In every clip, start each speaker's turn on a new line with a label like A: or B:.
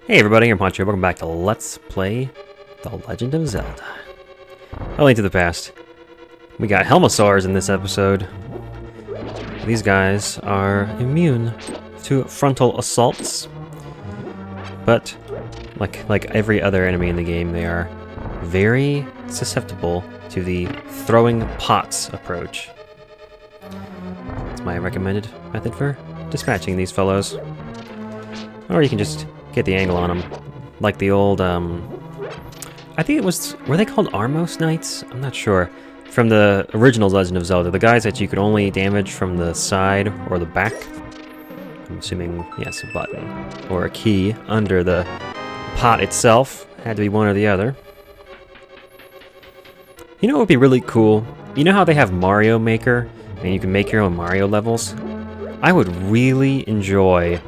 A: Hey everybody, I'm Poncho. Welcome back to Let's Play The Legend of Zelda. A Link to the Past. We got Helmosaurs in this episode. These guys are immune to frontal assaults, but like every other enemy in the game, they are very susceptible to the throwing pots approach. That's my recommended method for dispatching these fellows. Or you can just get the angle on them, like the old, I think it was, were they called Armos Knights? I'm not sure. From the original Legend of Zelda, the guys that you could only damage from the side or the back. I'm assuming, yes, a button or a key under the pot itself. Had to be one or the other. You know what would be really cool? You know how they have Mario Maker, and you can make your own Mario levels? I would really enjoy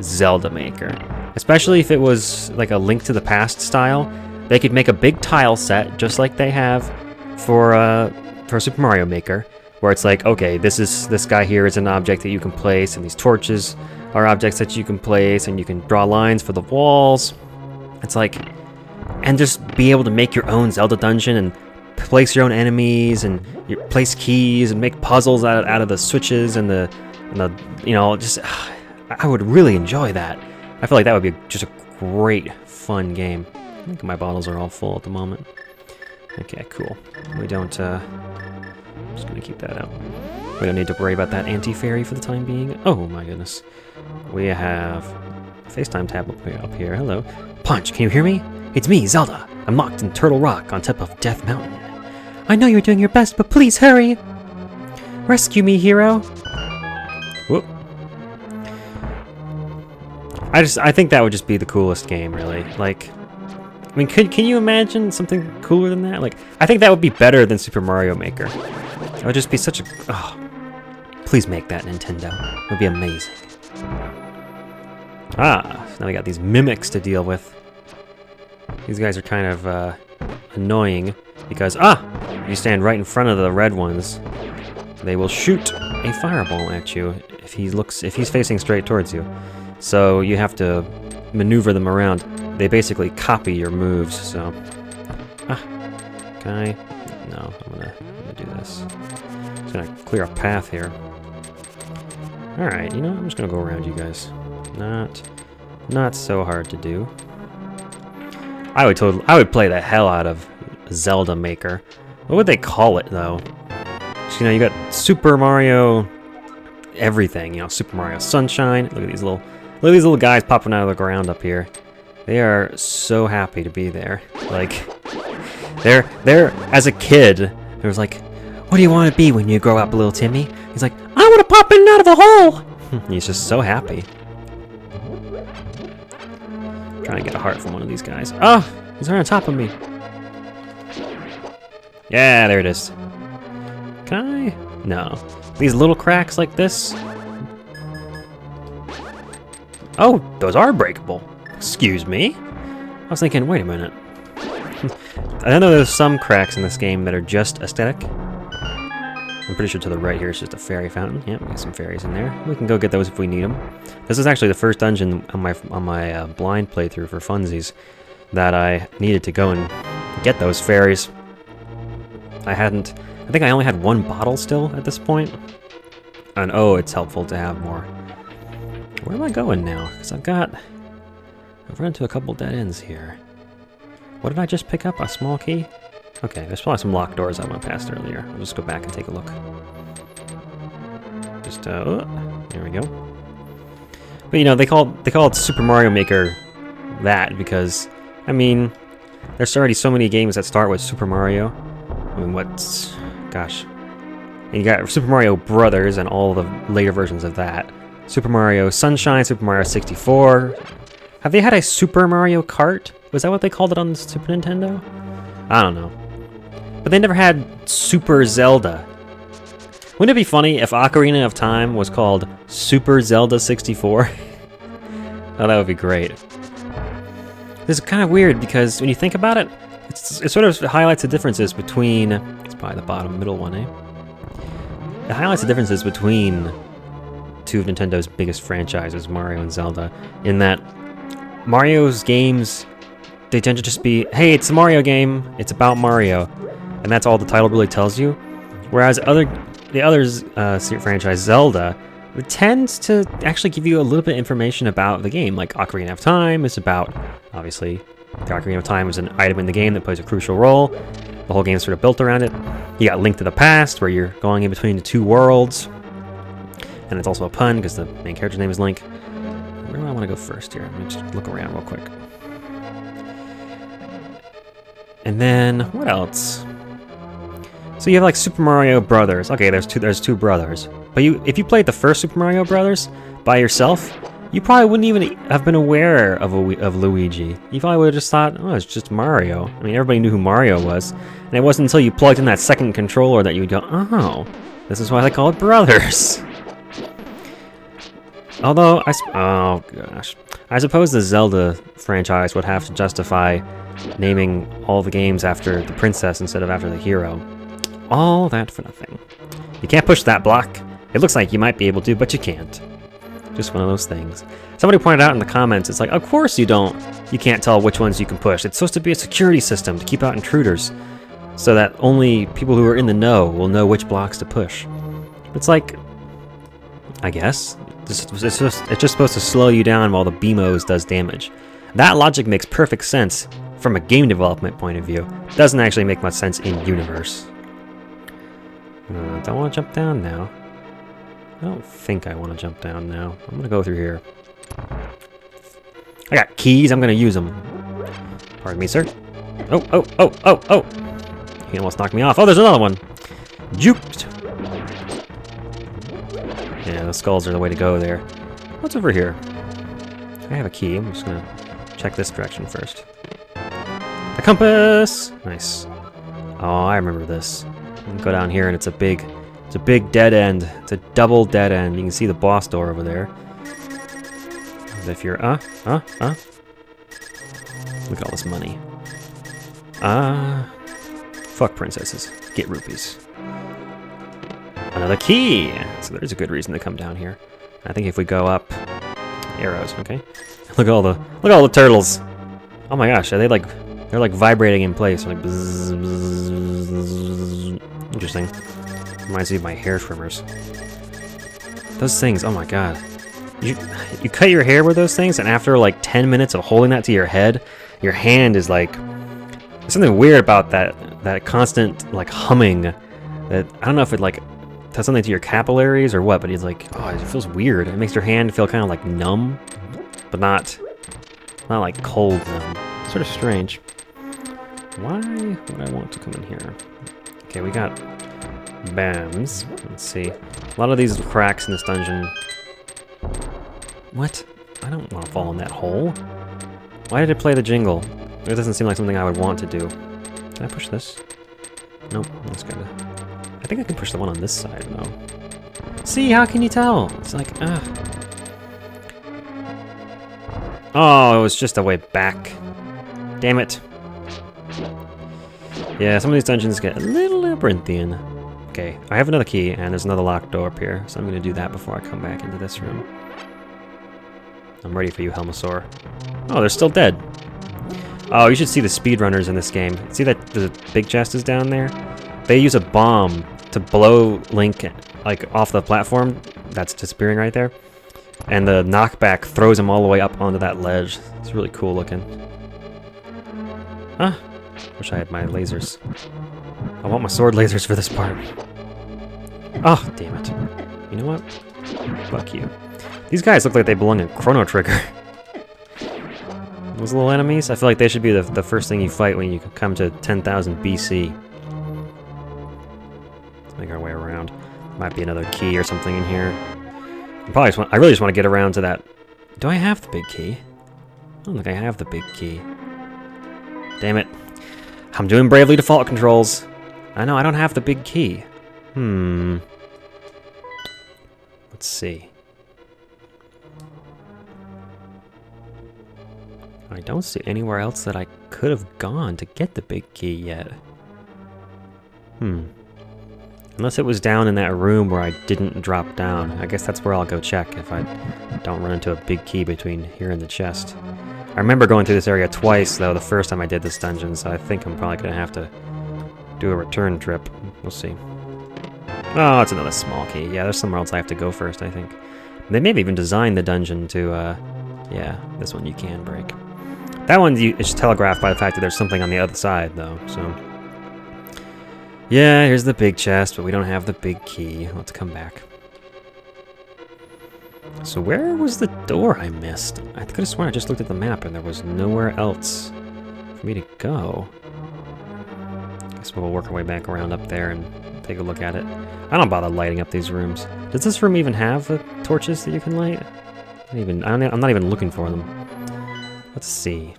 A: Zelda Maker. Especially if it was like a Link to the Past style. They could make a big tile set, just like they have for Super Mario Maker, where it's like, okay, this guy here is an object that you can place, and these torches are objects that you can place, and you can draw lines for the walls. It's like, and just be able to make your own Zelda dungeon and place your own enemies and you place keys and make puzzles out of the switches and the you know, just I would really enjoy that. I feel like that would be just a great, fun game. I think my bottles are all full at the moment. Okay, cool. We don't, I'm just gonna keep that out. We don't need to worry about that anti-fairy for the time being. Oh my goodness. We have a FaceTime tab up here. Hello. Punch, can you hear me? It's me, Zelda. I'm locked in Turtle Rock on top of Death Mountain. I know you're doing your best, but please hurry! Rescue me, hero! Whoop. I think that would just be the coolest game, really. Like, I mean, can you imagine something cooler than that? Like, I think that would be better than Super Mario Maker. It would just be such a... Oh, please make that, Nintendo. It would be amazing. Ah, so now we got these mimics to deal with. These guys are kind of annoying because, you stand right in front of the red ones. They will shoot a fireball at you if he's facing straight towards you. So you have to maneuver them around. They basically copy your moves, so... Can I? No, I'm gonna do this. I'm just gonna clear a path here. Alright, you know what? I'm just gonna go around you guys. Not so hard to do. I would play the hell out of Zelda Maker. What would they call it, though? You know, you got Super Mario everything, you know, Super Mario Sunshine. Look at these little guys popping out of the ground up here. They are so happy to be there. Like, they're as a kid, there was like, what do you want to be when you grow up, little Timmy? He's like, I want to pop in and out of a hole. He's just so happy. Trying to get a heart from one of these guys. Oh, he's right on top of me. Yeah, there it is. Can I? No. These little cracks like this. Oh, those are breakable. Excuse me? I was thinking, wait a minute. I know there's some cracks in this game that are just aesthetic. I'm pretty sure to the right here is just a fairy fountain. Yeah, we got some fairies in there. We can go get those if we need them. This is actually the first dungeon on my blind playthrough for funsies that I needed to go and get those fairies. I think I only had one bottle still at this point. And oh, it's helpful to have more. Where am I going now? Because I've run into a couple dead ends here. What did I just pick up? A small key? Okay, there's probably some locked doors I went past earlier. I'll just go back and take a look. Just, there we go. But you know, they call it Super Mario Maker that because, I mean, there's already so many games that start with Super Mario. I mean, gosh. And you got Super Mario Brothers and all the later versions of that. Super Mario Sunshine, Super Mario 64. Have they had a Super Mario Kart? Was that what they called it on the Super Nintendo? I don't know. But they never had Super Zelda. Wouldn't it be funny if Ocarina of Time was called Super Zelda 64? Oh, that would be great. This is kind of weird because when you think about it, it sort of highlights the differences between... It's probably the bottom middle one, eh? It highlights the differences between two of Nintendo's biggest franchises, Mario and Zelda, in that Mario's games, they tend to just be, hey, it's a Mario game, it's about Mario, and that's all the title really tells you. Whereas the others franchise, Zelda, it tends to actually give you a little bit of information about the game. Like Ocarina of Time is about, obviously, the Ocarina of Time is an item in the game that plays a crucial role. The whole game is sort of built around it. You got Link to the Past, where you're going in between the two worlds. And it's also a pun, because the main character's name is Link. Where do I want to go first here? Let me just look around real quick. And then, what else? So you have like Super Mario Brothers. Okay, there's two brothers. But if you played the first Super Mario Brothers by yourself, you probably wouldn't even have been aware of Luigi. You probably would have just thought, oh, it's just Mario. I mean, everybody knew who Mario was. And it wasn't until you plugged in that second controller that you would go, oh, this is why they call it Brothers. Although, oh gosh. I suppose the Zelda franchise would have to justify naming all the games after the princess instead of after the hero. All that for nothing. You can't push that block. It looks like you might be able to, but you can't. Just one of those things. Somebody pointed out in the comments, it's like, of course you can't tell which ones you can push. It's supposed to be a security system to keep out intruders, so that only people who are in the know will know which blocks to push. It's like, I guess, it's just supposed to slow you down while the BMOs does damage. That logic makes perfect sense from a game development point of view. Doesn't actually make much sense in universe. Don't want to jump down now. I don't think I want to jump down now. I'm going to go through here. I got keys. I'm going to use them. Pardon me, sir. Oh. He almost knocked me off. Oh, there's another one. Juked. Yeah, the skulls are the way to go there. What's over here? I have a key. I'm just going to check this direction first. The compass! Nice. Oh, I remember this. Go down here and it's a big dead end. It's a double dead end. You can see the boss door over there. As if you're, Look at all this money. Fuck princesses. Get rupees. Another key! So there's a good reason to come down here. I think if we go up... Arrows, okay. Look at all the turtles! Oh my gosh, they're like vibrating in place. Like bzz, bzz, bzz. Interesting. Reminds me of my hair trimmers. Those things, oh my god. You cut your hair with those things, and after like 10 minutes of holding that to your head, your hand is like... There's something weird about that constant like humming. That I don't know if it like does something to your capillaries or what, but it's like, oh, it feels weird. It makes your hand feel kind of like numb, but not like cold numb. Sort of strange. Why would I want to come in here? Okay, we got BAMs. Let's see. A lot of these cracks in this dungeon. What? I don't want to fall in that hole. Why did it play the jingle? It doesn't seem like something I would want to do. Can I push this? Nope, that's good. I think I can push the one on this side, though. See, how can you tell? It's like, Oh, it was just a way back. Damn it. Yeah, some of these dungeons get a little labyrinthian. Okay, I have another key, and there's another locked door up here, so I'm going to do that before I come back into this room. I'm ready for you, Helmasaur. Oh, they're still dead. Oh, you should see the speedrunners in this game. See that the big chest is down there? They use a bomb to blow Link like off the platform that's disappearing right there. And the knockback throws him all the way up onto that ledge. It's really cool looking. Huh? Wish I had my lasers. I want my sword lasers for this part. Oh, damn it. You know what? Fuck you. These guys look like they belong in Chrono Trigger. Those little enemies, I feel like they should be the first thing you fight when you come to 10,000 BC. Let's make our way around. Might be another key or something in here. I really just want to get around to that. Do I have the big key? I don't think I have the big key. Damn it. I'm doing Bravely Default controls. I know, I don't have the big key. Let's see. I don't see anywhere else that I could have gone to get the big key yet. Unless it was down in that room where I didn't drop down. I guess that's where I'll go check if I don't run into a big key between here and the chest. I remember going through this area twice, though, the first time I did this dungeon, so I think I'm probably going to have to do a return trip. We'll see. Oh, it's another small key. Yeah, there's somewhere else I have to go first, I think. They may have even designed the dungeon to, yeah, this one you can break. That one is telegraphed by the fact that there's something on the other side, though, so... Yeah, here's the big chest, but we don't have the big key. Let's come back. So where was the door I missed? I could have sworn I just looked at the map and there was nowhere else for me to go. Guess we'll work our way back around up there and take a look at it. I don't bother lighting up these rooms. Does this room even have torches that you can light? I'm not even looking for them. Let's see.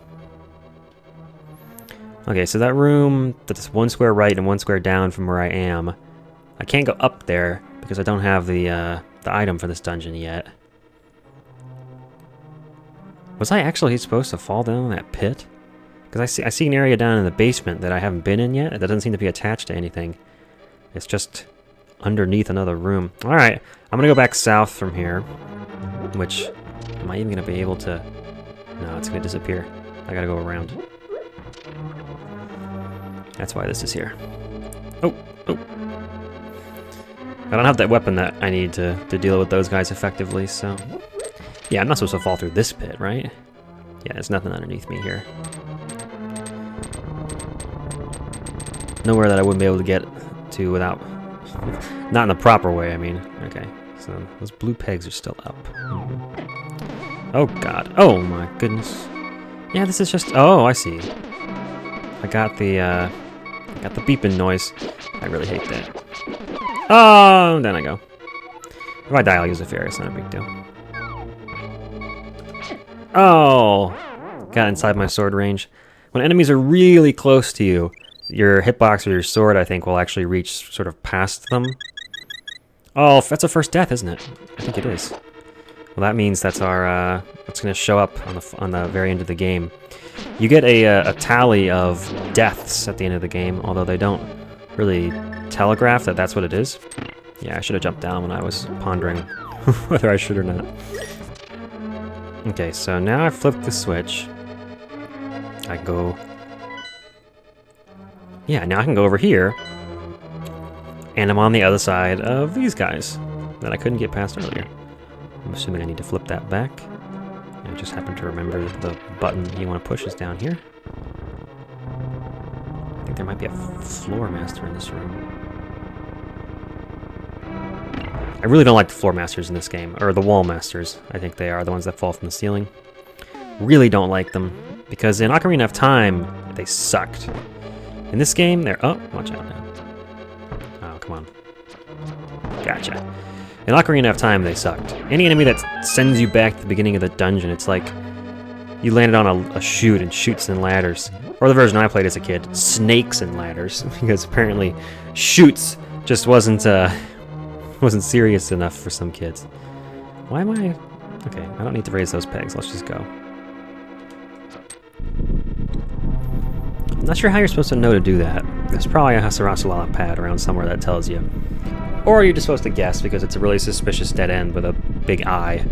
A: Okay, so that room, that's 1 square right and 1 square down from where I am. I can't go up there because I don't have the item for this dungeon yet. Was I actually supposed to fall down that pit? Because I see an area down in the basement that I haven't been in yet. That doesn't seem to be attached to anything. It's just underneath another room. Alright, I'm gonna go back south from here. Which, am I even gonna be able to... No, it's gonna disappear. I gotta go around. That's why this is here. Oh, oh. I don't have that weapon that I need to deal with those guys effectively, so... Yeah, I'm not supposed to fall through this pit, right? Yeah, there's nothing underneath me here. Nowhere that I wouldn't be able to get to without... Not in the proper way, I mean. Okay, so those blue pegs are still up. Oh, God. Oh, my goodness. Yeah, this is just... Oh, I see. I got the beeping noise. I really hate that. Oh, down I go. If I die, I'll use a fairy. It's not a big deal. Oh! Got inside my sword range. When enemies are really close to you, your hitbox or your sword, I think, will actually reach sort of past them. Oh, that's our first death, isn't it? I think it is. Well, that means that's our, that's going to show up on the very end of the game. You get a tally of deaths at the end of the game, although they don't really telegraph that that's what it is. Yeah, I should have jumped down when I was pondering whether I should or not. Okay, so now I flipped the switch. I go... Yeah, now I can go over here. And I'm on the other side of these guys that I couldn't get past earlier. I'm assuming I need to flip that back. I just happen to remember that the button you want to push is down here. I think there might be a floor master in this room. I really don't like the floor masters in this game, or the wall masters, I think they are, the ones that fall from the ceiling. Really don't like them, because in Ocarina of Time, they sucked. In this game, they're... Oh, watch out now. Oh, come on. Gotcha. In Ocarina of Time, they sucked. Any enemy that sends you back to the beginning of the dungeon, it's like you landed on a chute and chutes and ladders. Or the version I played as a kid, snakes and ladders, because apparently chutes just wasn't serious enough for some kids. Why am I... Okay, I don't need to raise those pegs. Let's just go. I'm not sure how you're supposed to know to do that. There's probably a Hasarasalala pad around somewhere that tells you. Or you're just supposed to guess because it's a really suspicious dead end with a big eye.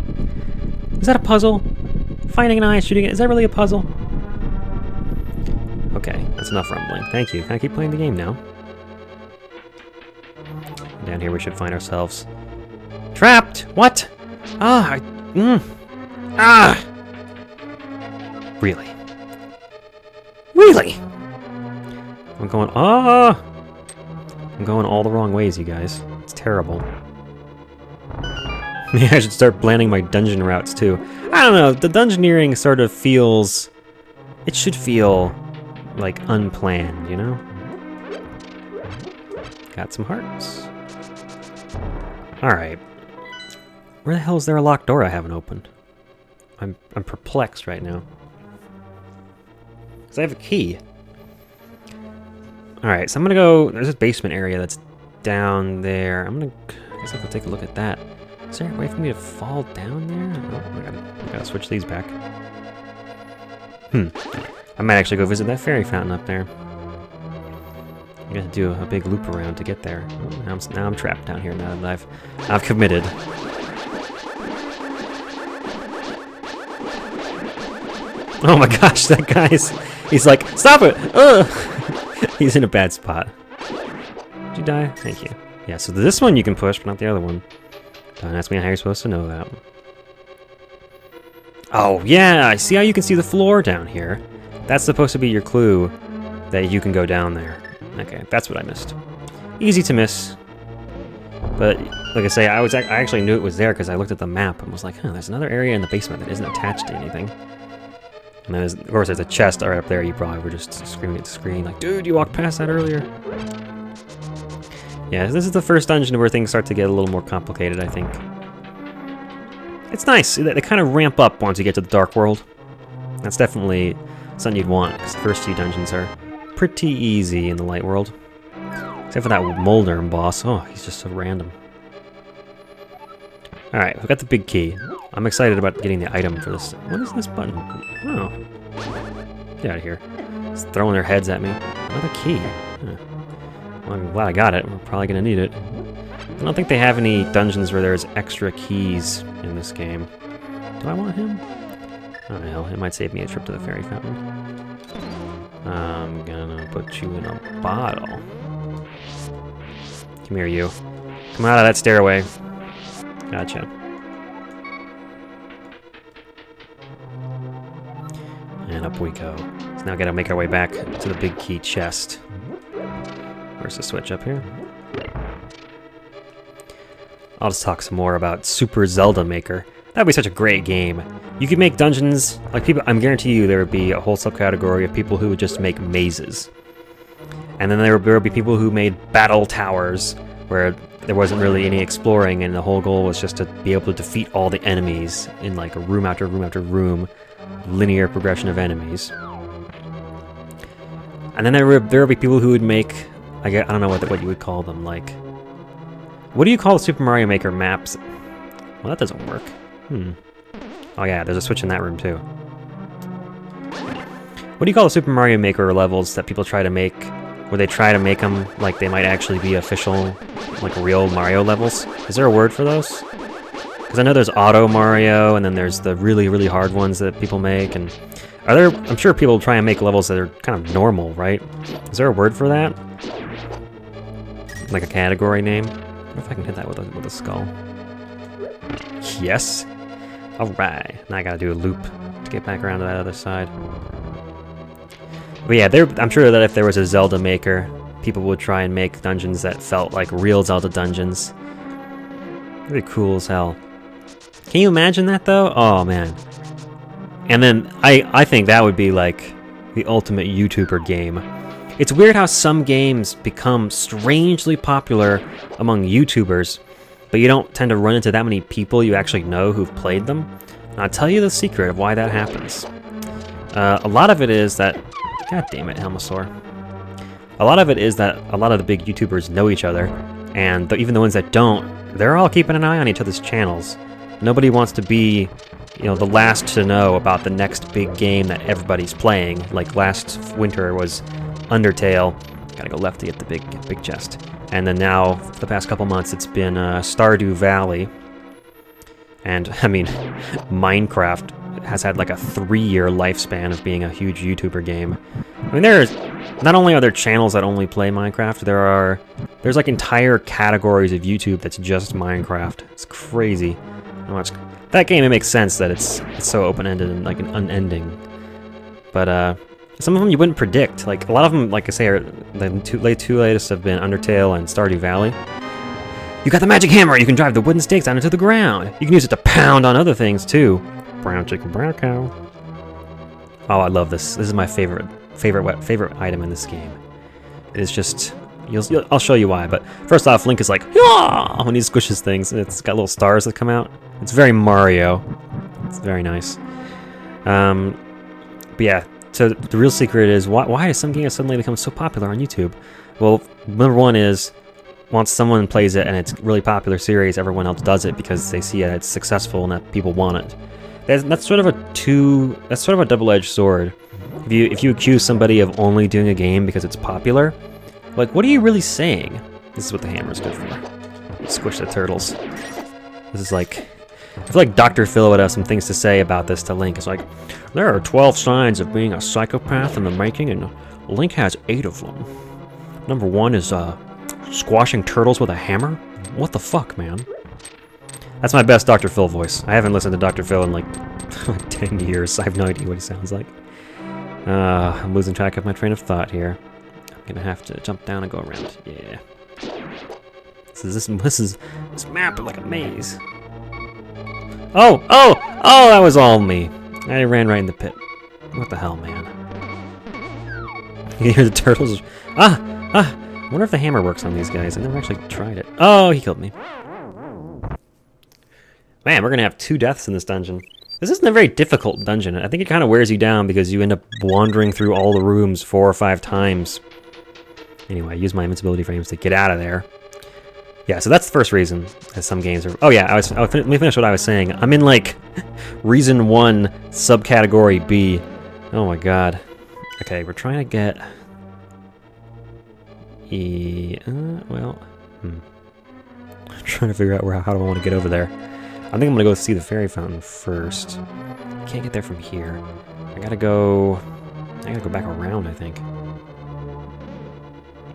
A: Is that a puzzle? Finding an eye, shooting it, is that really a puzzle? Okay, that's enough rumbling. Thank you. Can I keep playing the game now? Down here we should find ourselves trapped! What? Ah! Ah! Really? Really? I'm going... Ah! I'm going all the wrong ways, you guys. It's terrible. Maybe I should start planning my dungeon routes, too. I don't know, the dungeoneering sort of feels... It should feel, like, unplanned, you know? Got some hearts. Alright. Where the hell is there a locked door I haven't opened? I'm perplexed right now. Because I have a key. Alright, so I'm gonna go... There's this basement area that's down there. I guess I'll go take a look at that. Is there a way for me to fall down there? Oh, I gotta switch these back. I might actually go visit that fairy fountain up there. I gotta do a big loop around to get there. Oh, now I'm trapped down here now that I've committed. Oh my gosh, that guy's... He's like, stop it! Ugh! He's in a bad spot. Did you die? Thank you. Yeah, so this one you can push, but not the other one. Don't ask me how you're supposed to know that. Oh, yeah! I see how you can see the floor down here. That's supposed to be your clue that you can go down there. Okay, that's what I missed. Easy to miss. But, like I say, I actually knew it was there because I looked at the map and was like, huh, there's another area in the basement that isn't attached to anything. And then of course, there's a chest right up there. You probably were just screaming at the screen like, dude, you walked past that earlier. Yeah, this is the first dungeon where things start to get a little more complicated, I think. It's nice. They kind of ramp up once you get to the Dark World. That's definitely something you'd want, because the first few dungeons are pretty easy in the Light World. Except for that Molder boss. Oh, he's just so random. Alright, we got the big key. I'm excited about getting the item for this. What is this button? Oh. Get out of here. It's throwing their heads at me. Another key. Huh. Well, I'm glad I got it. We're probably going to need it. I don't think they have any dungeons where there's extra keys in this game. Do I want him? Oh, hell. It might save me a trip to the fairy fountain. I'm gonna put you in a bottle. Come here, you. Come out of that stairway. Gotcha. And up we go. So now gotta make our way back to the big key chest. Where's the switch up here? I'll just talk some more about Super Zelda Maker. That'd be such a great game. You could make dungeons, like people, I'm guarantee you there would be a whole subcategory of people who would just make mazes. And then there would be people who made battle towers, where there wasn't really any exploring and the whole goal was just to be able to defeat all the enemies in like a room after room after room, linear progression of enemies. And then there would be people who would make, I don't know what you would call them, like, what do you call the Super Mario Maker maps? Well, that doesn't work. Oh yeah, there's a switch in that room too. What do you call the Super Mario Maker levels that people try to make, where they try to make them like they might actually be official, like real Mario levels? Is there a word for those? Because I know there's Auto Mario, and then there's the really, really hard ones that people make, and I'm sure people try and make levels that are kind of normal, right? Is there a word for that? Like a category name? I wonder if I can hit that with a skull. Yes! Alright, now I gotta do a loop to get back around to that other side. But yeah, I'm sure that if there was a Zelda Maker, people would try and make dungeons that felt like real Zelda dungeons. Really cool as hell. Can you imagine that though? Oh man. And then I think that would be like the ultimate YouTuber game. It's weird how some games become strangely popular among YouTubers, but you don't tend to run into that many people you actually know who've played them. And I'll tell you the secret of why that happens. A lot of it is that... God damn it, Helmosaur. A lot of it is that a lot of the big YouTubers know each other, and even the ones that don't, they're all keeping an eye on each other's channels. Nobody wants to be, the last to know about the next big game that everybody's playing. Like last winter was Undertale. Gotta go left to get the big chest. And then now, for the past couple months, it's been Stardew Valley. And, I mean, Minecraft has had like a 3-year lifespan of being a huge YouTuber game. I mean, not only are there channels that only play Minecraft, there's like entire categories of YouTube that's just Minecraft. It's crazy how much. That game, it makes sense that it's so open-ended and like an unending. But some of them you wouldn't predict. Like a lot of them, like I say, the two latest have been Undertale and Stardew Valley. You got the magic hammer. You can drive the wooden stakes down into the ground. You can use it to pound on other things too. Brown chicken, brown cow. Oh, I love this. This is my favorite item in this game. It is just... I'll show you why, but first off, Link is like, "Yah!" when he squishes things, and it's got little stars that come out. It's very Mario. It's very nice. But yeah, so the real secret is, why does some game suddenly become so popular on YouTube? Well, number one is, once someone plays it and it's a really popular series, everyone else does it because they see it's successful and that people want it. That's sort of a double-edged sword. If you accuse somebody of only doing a game because it's popular, like, what are you really saying? This is what the hammer's good for. Squish the turtles. This is like I feel like Dr. Phil would have some things to say about this to Link. It's like, there are 12 signs of being a psychopath in the making, and Link has 8 of them. Number 1 is squashing turtles with a hammer? What the fuck, man? That's my best Dr. Phil voice. I haven't listened to Dr. Phil in like 10 years. I have no idea what he sounds like. I'm losing track of my train of thought here. I'm gonna have to jump down and go around. Yeah. This map is like a maze. Oh! That was all me. I ran right in the pit. What the hell, man? You hear the turtles? I wonder if the hammer works on these guys. I never actually tried it. Oh, he killed me. Man, we're gonna have 2 deaths in this dungeon. This isn't a very difficult dungeon. I think it kind of wears you down because you end up wandering through all the rooms 4 or 5 times. Anyway, I use my invincibility frames to get out of there. Yeah, so that's the first reason that some games are... Oh yeah, let me finish what I was saying. I'm in like reason 1, subcategory B. Oh my god. Okay, we're trying to get... I'm trying to figure out how do I want to get over there. I think I'm gonna go see the fairy fountain first. I can't get there from here. I gotta go back around, I think.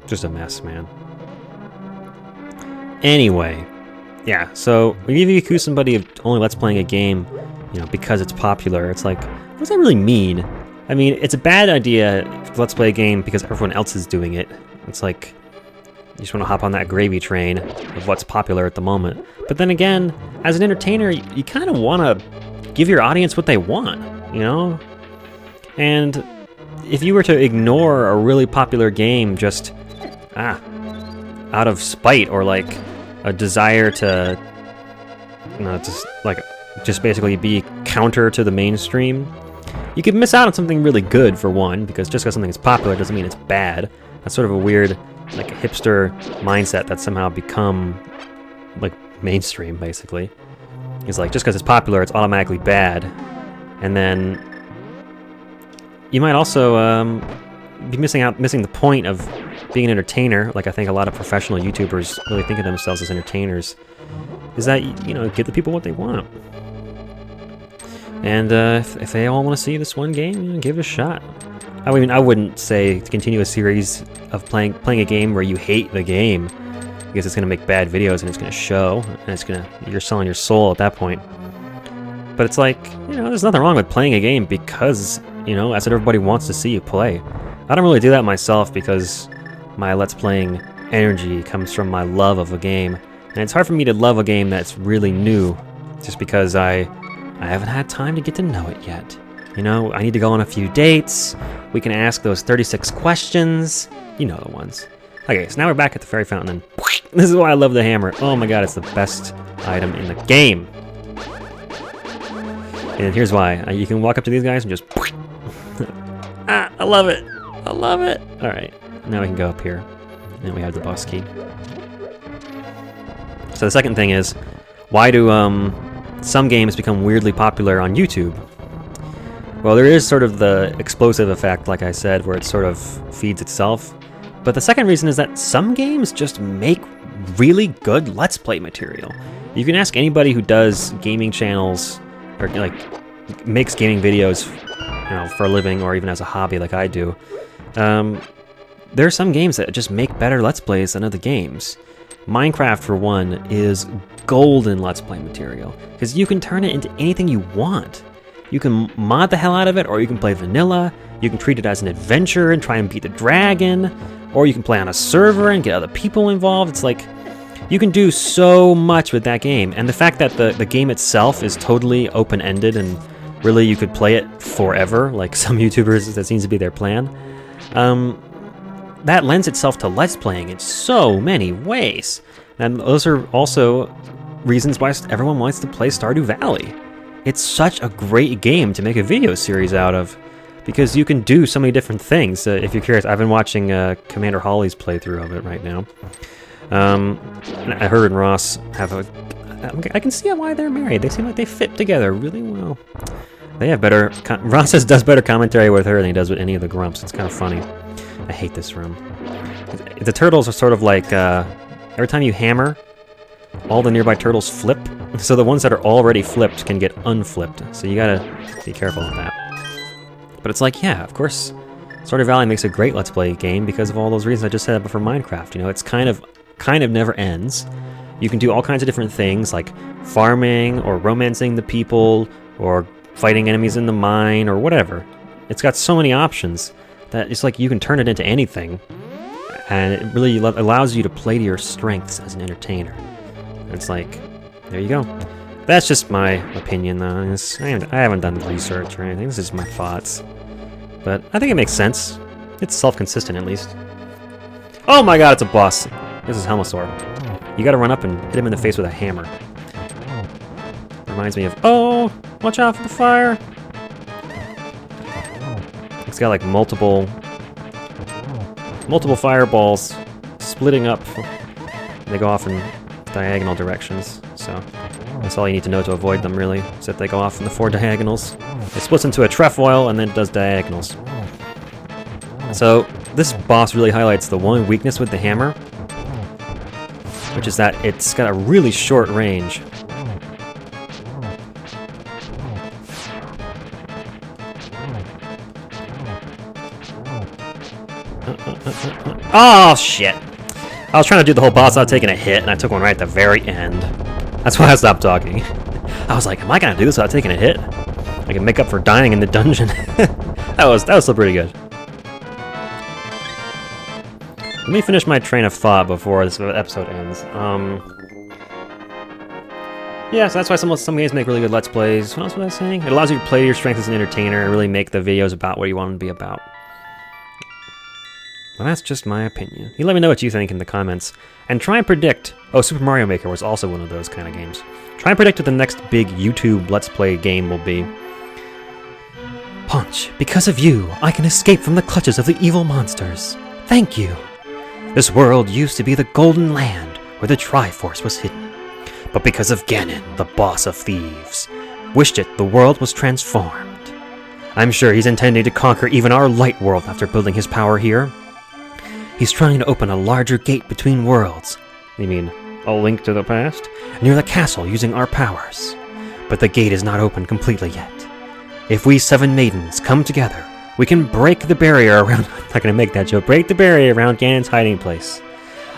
A: Just a mess, man. Anyway, yeah, so if you accuse somebody of only Let's Playing a game, you know, because it's popular, it's like, what does that really mean? I mean, it's a bad idea to Let's Play a game because everyone else is doing it. It's like, you just want to hop on that gravy train of what's popular at the moment. But then again, as an entertainer, you kind of want to give your audience what they want, you know? And if you were to ignore a really popular game just, out of spite or like a desire to, you know, just basically be counter to the mainstream, you could miss out on something really good, for one, because just because something is popular doesn't mean it's bad. That's sort of a weird, like, a hipster mindset that's somehow become, like, mainstream, basically. It's like, just because it's popular, it's automatically bad. And then you might also be missing the point of being an entertainer. Like, I think a lot of professional YouTubers really think of themselves as entertainers, is that, you know, give the people what they want. And if they all want to see this one game, you know, give it a shot. I mean, I wouldn't say to continue a series of playing a game where you hate the game, because it's going to make bad videos and it's going to show, and you're selling your soul at that point. But it's like, you know, there's nothing wrong with playing a game because, you know, that's what everybody wants to see you play. I don't really do that myself because my Let's Playing energy comes from my love of a game. And it's hard for me to love a game that's really new just because I haven't had time to get to know it yet. You know, I need to go on a few dates. We can ask those 36 questions. You know the ones. Okay, so now we're back at the fairy fountain. And this is why I love the hammer. Oh my god, it's the best item in the game. And here's why. You can walk up to these guys and just... I love it. I love it. Alright, now we can go up here. And we have the boss key. So the second thing is, why do some games become weirdly popular on YouTube? Well, there is sort of the explosive effect, like I said, where it sort of feeds itself. But the second reason is that some games just make really good Let's Play material. You can ask anybody who does gaming channels, or like makes gaming videos, you know, for a living or even as a hobby like I do. There are some games that just make better Let's Plays than other games. Minecraft, for one, is golden Let's Play material, because you can turn it into anything you want. You can mod the hell out of it, or you can play vanilla, you can treat it as an adventure and try and beat the dragon, or you can play on a server and get other people involved. It's like, you can do so much with that game, and the fact that the game itself is totally open-ended and really you could play it forever, like some YouTubers, that seems to be their plan, that lends itself to Let's Playing in so many ways. And those are also reasons why everyone wants to play Stardew Valley. It's such a great game to make a video series out of, because you can do so many different things. If you're curious, I've been watching Commander Holly's playthrough of it right now. And her and Ross have I can see why they're married. They seem like they fit together really well. They have better... Ross does better commentary with her than he does with any of the grumps. It's kind of funny. I hate this room. The turtles are sort of like... every time you hammer, all the nearby turtles flip. So the ones that are already flipped can get unflipped. So you gotta be careful with that. But it's like, yeah, of course, Stardew Valley makes a great Let's Play game because of all those reasons I just said for Minecraft. You know, it's kind of never ends. You can do all kinds of different things, like farming, or romancing the people, or fighting enemies in the mine, or whatever. It's got so many options that it's like you can turn it into anything. And it really allows you to play to your strengths as an entertainer. And it's like, there you go. That's just my opinion, though. I haven't done research or anything. This is my thoughts. But I think it makes sense. It's self-consistent, at least. Oh my god, it's a boss. This is Helmosaur. You gotta run up and hit him in the face with a hammer. Reminds me of... Oh! Watch out for the fire! It's got like multiple fireballs splitting up. They go off in diagonal directions, so that's all you need to know to avoid them, really, is that they go off in the 4 diagonals. It splits into a trefoil and then it does diagonals. So this boss really highlights the one weakness with the hammer, which is that it's got a really short range. Oh, shit. I was trying to do the whole boss without taking a hit, and I took one right at the very end. That's why I stopped talking. I was like, am I gonna do this without taking a hit? I can make up for dying in the dungeon. that was still pretty good. Let me finish my train of thought before this episode ends. Yeah, so that's why some games make really good Let's Plays. What else was I saying? It allows you to play to your strengths as an entertainer and really make the videos about what you want them to be about. Well, that's just my opinion. You let me know what you think in the comments. And try and predict... Oh, Super Mario Maker was also one of those kind of games. Try and predict what the next big YouTube Let's Play game will be. Punch, because of you, I can escape from the clutches of the evil monsters. Thank you. This world used to be the Golden Land, where the Triforce was hidden. But because of Ganon, the boss of thieves, wished it the world was transformed. I'm sure he's intending to conquer even our light world after building his power here. He's trying to open a larger gate between worlds. You mean, a link to the past? Near the castle using our powers. But the gate is not open completely yet. If we 7 maidens come together, we can break the barrier around... I'm not gonna make that joke. Break the barrier around Ganon's hiding place.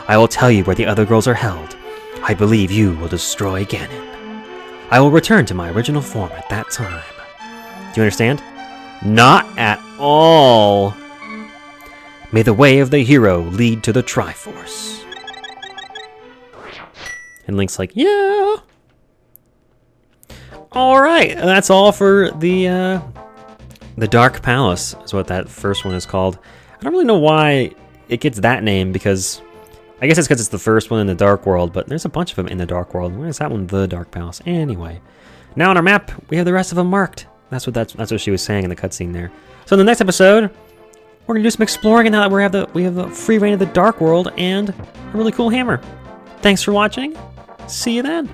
A: I will tell you where the other girls are held. I believe you will destroy Ganon. I will return to my original form at that time. Do you understand? Not at all. May the way of the hero lead to the Triforce. And Link's like, yeah. Alright, that's all for the Dark Palace, is what that first one is called. I don't really know why it gets that name, because... I guess it's because it's the first one in the Dark World, but there's a bunch of them in the Dark World. Why is that one the Dark Palace? Anyway. Now on our map, we have the rest of them marked. That's what she was saying in the cutscene there. So in the next episode... we're gonna do some exploring, and now that we have the free reign of the Dark World and a really cool hammer. Thanks for watching. See you then.